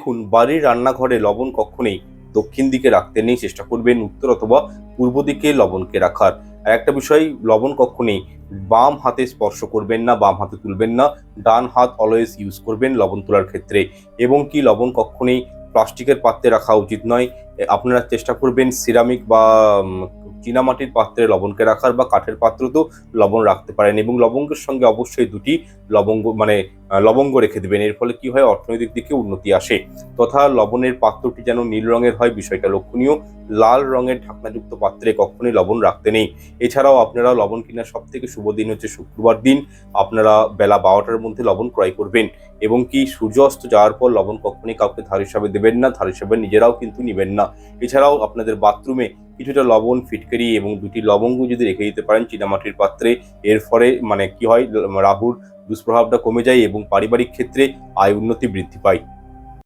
দেখুন, বাড়ির রান্নাঘরে লবণ কখনোই দক্ষিণ দিকে রাখতে নেই, চেষ্টা করবেন উত্তর অথবা পূর্ব দিকে লবণকে রাখার। আর একটা বিষয়, লবণ কখনোই বাম হাতে স্পর্শ করবেন না, বাম হাতে তুলবেন না, ডান হাত অলওয়েজ ইউজ করবেন লবণ তোলার ক্ষেত্রে। এবং কি লবণ কখনোই প্লাস্টিকের পাত্রে রাখা উচিত নয়। আপনারা চেষ্টা করবেন সিরামিক বা চীনামাটির পাত্রে লবণকে রাখার, বা কাঠের পাত্রতেও লবণ রাখতে পারেন। এবং লবঙ্গের সঙ্গে অবশ্যই দুটি লবঙ্গ রেখে দেবেন। এর ফলে কি হয়, অর্থনৈতিক দিকে উন্নতি আসে। তথা লবণের পাত্রটি যেন নীল রঙের হয়, বিষয়টা লক্ষণীয়। লাল রঙের ঢাকনাযুক্ত পাত্রে কখনোই লবণ রাখতে নেই। এছাড়াও আপনারা লবণ কেনার সব থেকে শুভ দিন হচ্ছে শুক্রবার দিন। আপনারা বেলা 12টার মধ্যে লবণ ক্রয় করবেন। এবং কি সূর্য অস্ত যাওয়ার পর লবণ কখনোই কাউকে ধার হিসাবে দেবেন না, ধার হিসাবে নিজেরাও কিন্তু নেবেন না। এছাড়াও আপনাদের বাথরুমে কিছুটা লবণ, ফিটকারি এবং দুটি লবঙ্গ যদি রেখে দিতে পারেন চীনামাটির পাত্রে, এর ফলে কি হয়, রাহুর দুষ্প্রভাবটা কমে যায় এবং পারিবারিক ক্ষেত্রে আয় উন্নতি বৃদ্ধি পায়।